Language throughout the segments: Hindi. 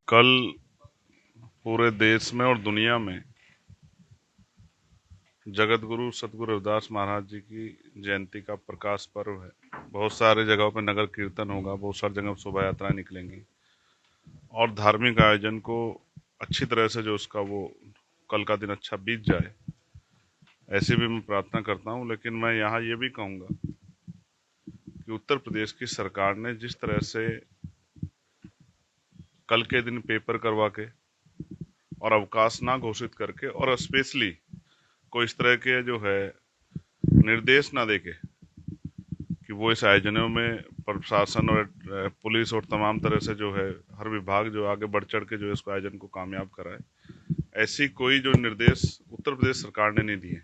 कल पूरे देश में और दुनिया में जगत गुरु सतगुरु रविदास महाराज जी की जयंती का प्रकाश पर्व है। बहुत सारे जगहों पर नगर कीर्तन होगा, बहुत सारी जगह शोभा यात्राएं निकलेंगी और धार्मिक आयोजन को अच्छी तरह से जो उसका वो कल का दिन अच्छा बीत जाए, ऐसी भी मैं प्रार्थना करता हूं। लेकिन मैं यहाँ ये भी कहूँगा कि उत्तर प्रदेश की सरकार ने जिस तरह से कल के दिन पेपर करवा के और अवकाश ना घोषित करके और स्पेशली कोई इस तरह के जो है निर्देश ना देके कि वो इस आयोजनों में प्रशासन और पुलिस और तमाम तरह से जो है हर विभाग जो आगे बढ़ चढ़ के जो है इसको आयोजन को कामयाब कराए, ऐसी कोई जो निर्देश उत्तर प्रदेश सरकार ने नहीं दिए।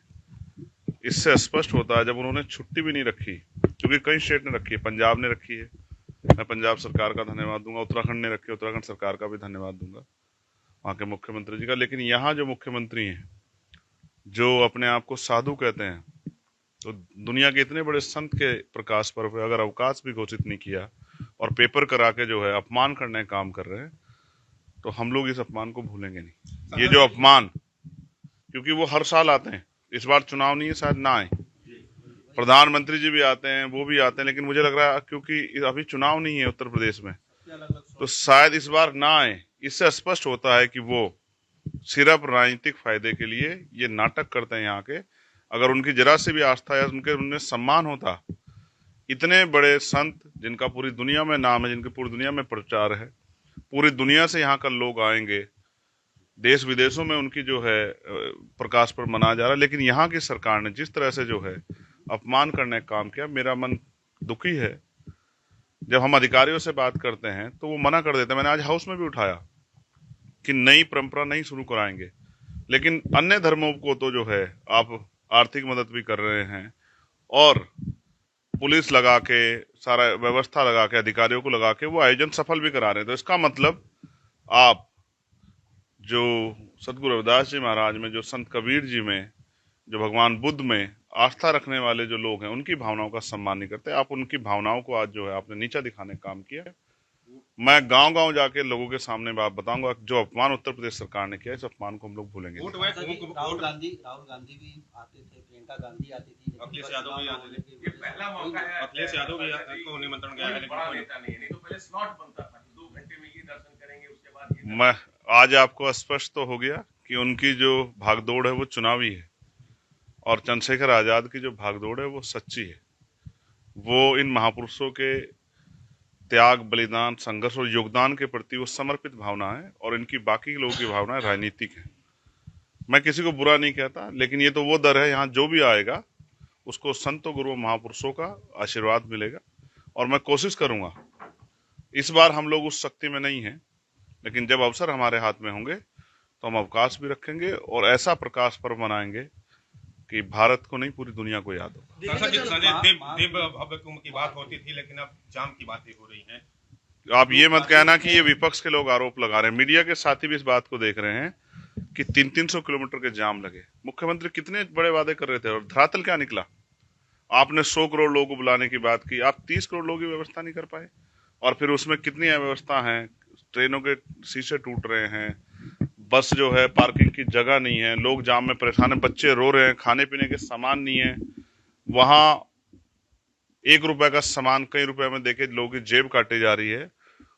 इससे स्पष्ट होता है जब उन्होंने छुट्टी भी नहीं रखी, क्योंकि कई स्टेट ने रखी है, पंजाब ने रखी है, मैं पंजाब सरकार का धन्यवाद दूंगा, उत्तराखंड ने रखी है, उत्तराखंड सरकार का भी धन्यवाद दूंगा, वहां के मुख्यमंत्री जी का। लेकिन यहाँ जो मुख्यमंत्री हैं जो अपने आप को साधु कहते हैं, तो दुनिया के इतने बड़े संत के प्रकाश पर्व पे अगर अवकाश भी घोषित नहीं किया और पेपर करा के जो है अपमान करने का काम कर रहे हैं, तो हम लोग इस अपमान को भूलेंगे नहीं। ये जो अपमान, क्योंकि वो हर साल आते हैं, इस बार चुनाव नहीं है, शायद ना आए, प्रधानमंत्री जी भी आते हैं, वो भी आते हैं, लेकिन मुझे लग रहा है क्योंकि अभी चुनाव नहीं है उत्तर प्रदेश में, तो शायद इस बार ना आए। इससे स्पष्ट होता है कि वो सिर्फ राजनीतिक फायदे के लिए ये नाटक करते हैं यहाँ के। अगर उनकी जरा से भी आस्था या उनके उनमें सम्मान होता, इतने बड़े संत जिनका पूरी दुनिया में नाम है, जिनके पूरी दुनिया में प्रचार है, पूरी दुनिया से यहाँ का लोग आएंगे, देश विदेशों में उनकी जो है प्रकाश पर्व मनाया जा रहा है, लेकिन यहाँ की सरकार ने जिस तरह से जो है अपमान करने का काम किया, मेरा मन दुखी है। जब हम अधिकारियों से बात करते हैं तो वो मना कर देते हैं। मैंने आज हाउस में भी उठाया कि नई परंपरा नहीं शुरू कराएंगे, लेकिन अन्य धर्मों को तो जो है आप आर्थिक मदद भी कर रहे हैं और पुलिस लगा के, सारा व्यवस्था लगा के, अधिकारियों को लगा के वो आयोजन सफल भी करा रहे हैं। तो इसका मतलब आप जो सतगुरु रविदास जी महाराज में, जो संत कबीर जी में, जो भगवान बुद्ध में आस्था रखने वाले जो लोग हैं, उनकी भावनाओं का सम्मान नहीं करते। आप उनकी भावनाओं को आज जो है आपने नीचा दिखाने का काम किया। मैं गांव गांव जाके लोगों के सामने बात बताऊंगा, जो अपमान उत्तर प्रदेश सरकार ने किया, इस अपमान को हम लोग भूलेंगे नहीं। राहुल गांधी भी आते थे, प्रियंका गांधी आती थी, अखिलेश यादव भी आते थे। ये पहला मौका है, अखिलेश यादव भी को निमंत्रण गया है, लेकिन बड़ा नेता नहीं है, नहीं तो पहले स्लॉट बनता था, 2 घंटे में ये दर्शन करेंगे, उसके बाद मैं आज आपको स्पष्ट तो हो गया कि उनकी जो भागदौड़ है वो चुनावी है और चंद्रशेखर आजाद की जो भागदौड़ है वो सच्ची है। वो इन महापुरुषों के त्याग, बलिदान, संघर्ष और योगदान के प्रति वो समर्पित भावना है और इनकी बाकी लोगों की भावना राजनीतिक है। मैं किसी को बुरा नहीं कहता, लेकिन ये तो वो दर है, यहाँ जो भी आएगा उसको संतों गुरुओं महापुरुषों का आशीर्वाद मिलेगा। और मैं कोशिश करूंगा, इस बार हम लोग उस शक्ति में नहीं है, लेकिन जब अवसर हमारे हाथ में होंगे तो हम अवकाश भी रखेंगे और ऐसा प्रकाश पर्व मनाएंगे कि भारत को नहीं, पूरी दुनिया को याद हो। दिव्य कुंभ की बात होती थी, लेकिन अब जाम की बातें हो रही हैं। आप ये मत कहना कि ये विपक्ष के लोग आरोप लगा रहे हैं, मीडिया के साथी भी इस बात को देख रहे हैं कि 300-300 किलोमीटर के जाम लगे। मुख्यमंत्री कितने बड़े वादे कर रहे थे और धरातल क्या निकला? आपने 100 करोड़ लोगों को बुलाने की बात की, आप 30 करोड़ लोगों की व्यवस्था नहीं कर पाए। और फिर उसमें कितनी अव्यवस्था है, ट्रेनों के शीशे टूट रहे हैं, बस जो है पार्किंग की जगह नहीं है, लोग जाम में परेशान है, बच्चे रो रहे हैं, खाने पीने के सामान नहीं है, वहां 1 रुपए का सामान कई रुपए में देके लोगों की जेब काटी जा रही है।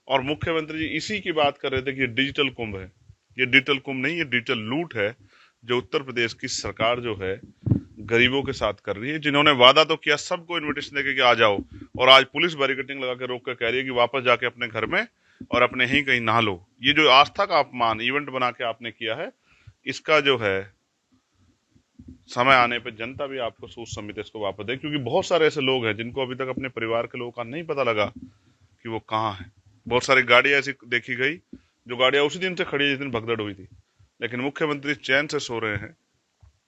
और मुख्यमंत्री जी इसी की बात कर रहे थे कि ये डिजिटल कुंभ है। ये डिजिटल कुंभ नहीं, ये डिजिटल लूट है जो उत्तर प्रदेश की सरकार जो है गरीबों के साथ कर रही है। जिन्होंने वादा तो किया सबको इन्विटेशन देके कि आ जाओ, और आज पुलिस बैरिकेडिंग लगा के रोक कर कह रही है कि वापस जाके अपने घर में और अपने ही कहीं नहा लो। ये जो आस्था का अपमान इवेंट बना के आपने किया है, इसका जो है समय आने पर जनता भी आपको सोच समझ इसको वापस दे, क्योंकि बहुत सारे ऐसे लोग हैं जिनको अभी तक अपने परिवार के लोगों का नहीं पता लगा कि वो कहाँ है। बहुत सारी गाड़ियां ऐसी देखी गई जो गाड़ियां उसी दिन से खड़ी जिस दिन भगदड़ हुई थी, लेकिन मुख्यमंत्री चैन से सो रहे हैं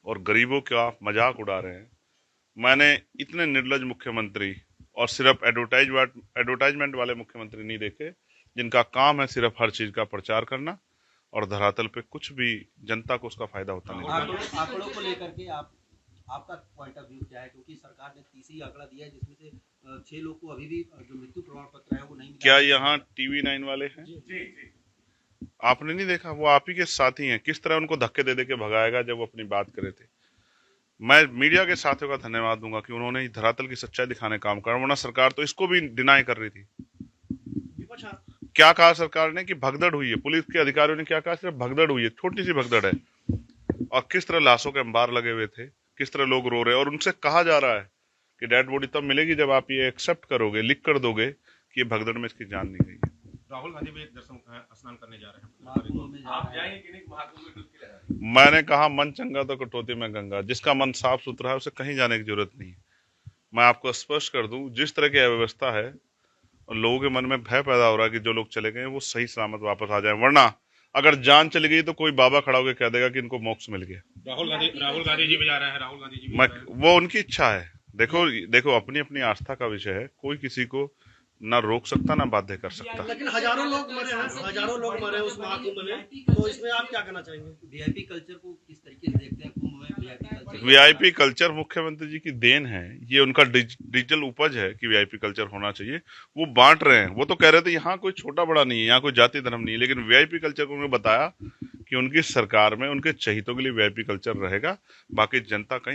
और गरीबों का मजाक उड़ा रहे हैं। मैंने इतने निर्लज मुख्यमंत्री और सिर्फ एडवर्टाइजमेंट वाले मुख्यमंत्री नहीं देखे, जिनका काम है सिर्फ हर चीज का प्रचार करना और धरातल पे कुछ भी जनता को उसका फायदा होता नहीं। आंकड़ों को लेकर के आपका पॉइंट ऑफ व्यू क्या है? क्योंकि सरकार ने तीसरी आंकड़ा दिया है जिसमें से 6 लोग को अभी भी जो मृत्यु प्रमाण पत्र है वो नहीं मिला। क्या यहाँ TV9 वाले हैं? जी। आपने नहीं देखा? वो आप ही के साथी हैं, किस तरह उनको धक्के दे दे के भगाएगा जब वो अपनी बात करे थे। मैं मीडिया के साथियों का धन्यवाद दूंगा कि उन्होंने ही धरातल की सच्चाई दिखाने का काम करा, वरना सरकार तो इसको भी डिनाई कर रही थी। क्या कहा सरकार ने कि भगदड़ हुई है, पुलिस के अधिकारियों ने क्या कहा? सिर्फ भगदड़ हुई है, छोटी सी भगदड़ है। और किस तरह लाशों के अंबार लगे हुए थे, किस तरह लोग रो रहे हैं, और उनसे कहा जा रहा है कि डेड बॉडी तब मिलेगी जब आप ये एक्सेप्ट करोगे, लिख कर दोगे कि ये भगदड़ में इसकी जान नहीं गई है। राहुल गांधी भी एक दर्शन स्नान करने जा रहे हैं, आप जाएंगे कि नहीं महाकुंभ में डुबकी लगाने? मैंने कहा मन चंगा तो कटौती में गंगा। जिसका मन साफ सुथरा है उसे कहीं जाने की जरूरत नहीं है। मैं आपको स्पष्ट कर दूं, जिस तरह की अव्यवस्था है और लोगों के मन में भय पैदा हो रहा है कि जो लोग चले गए वो सही सलामत वापस आ जाए, वरना अगर जान चली गई तो कोई बाबा खड़ा होकर कह देगा कि इनको मोक्ष मिल गया। राहुल गांधी जी भी जा रहे हैं, राहुल गांधी जी भी मैं जा रहे हैं। वो उनकी इच्छा है। देखो अपनी अपनी आस्था का विषय है, कोई किसी को ना रोक सकता ना बाध्य कर सकता। लेकिन हजारों लोग मरे हैं, हजारों लोग मरे हैं उस महाकुंभ में, तो इसमें आप क्या कहना चाहेंगे? वीआईपी कल्चर को किस तरीके से देखते हैं कुंभ में? वीआईपी कल्चर वीआईपी कल्चर मुख्यमंत्री जी की देन है, ये उनका डिजिटल उपज है कि वीआईपी कल्चर होना चाहिए। वो बांट रहे हैं। वो तो कह रहे थे यहाँ कोई छोटा बड़ा नहीं है, यहाँ कोई जाति धर्म नहीं है, लेकिन वीआईपी कल्चर को उन्होंने बताया कि उनकी सरकार में उनके चहितों के लिए वीआईपी कल्चर रहेगा, बाकी जनता कहीं